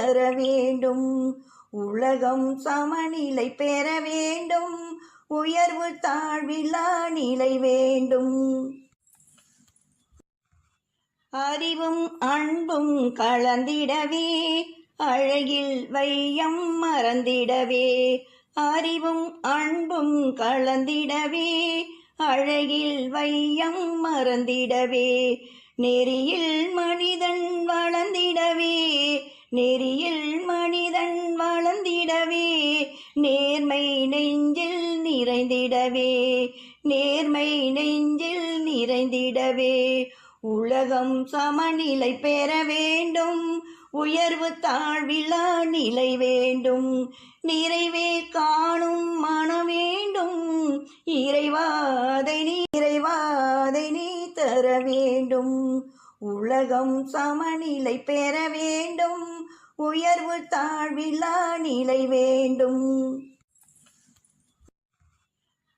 தர வேண்டும். உலகம் சமநிலை பெற வேண்டும். உயர்வு தாழ்வில்லா நிலை வேண்டும். அறிவும் அன்பும் கலந்திடவே அழகில் வையம் மறந்திடவே. அறிவும் அன்பும் கலந்திடவே அழகில் வையம் மறந்திடவே. நெறியில் மனிதன் வளர்ந்திடவே. நெறியில் மனிதன் வளர்ந்திடவே. நேர்மை நெஞ்சில் நிறைந்திடவே. நேர்மை நெஞ்சில் நிறைந்திடவே. உலகம் சமநிலை பெற வேண்டும். உயர்வு தாழ்வில்லா நிலை வேண்டும். நிறைவே காணும் மனம் வேண்டும். இறைவாதை நீ தர வேண்டும். உலகம் சமநிலை பெற வேண்டும். உயர்வு தாழ்வில்லா நிலை வேண்டும்.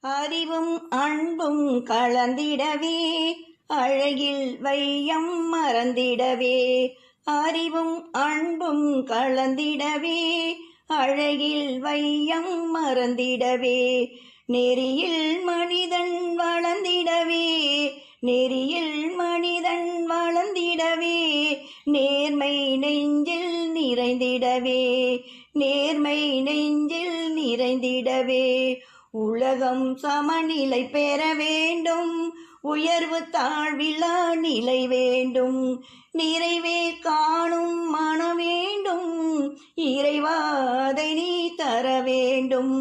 அறிவும் அன்பும் கலந்திடவே அழகில் வையம் மறந்திடவே. அறிவும் அன்பும் கலந்திடவே அழகில் வையம் மறந்திடவே. நெறியில் மனிதன் வளர்ந்திடவே. நெறியில் மனிதன் வளர்ந்திடவே. நேர்மை நெஞ்சில் நிறைந்திடவே. நேர்மை நெஞ்சில் நிறைந்திடவே. உலகம் சமநிலை பெற வேண்டும். உயர்வு தாழ்வில்லா நிலை வேண்டும். நிறைவே காணும் மனம் வேண்டும். இறைவாதை நீ தர வேண்டும்.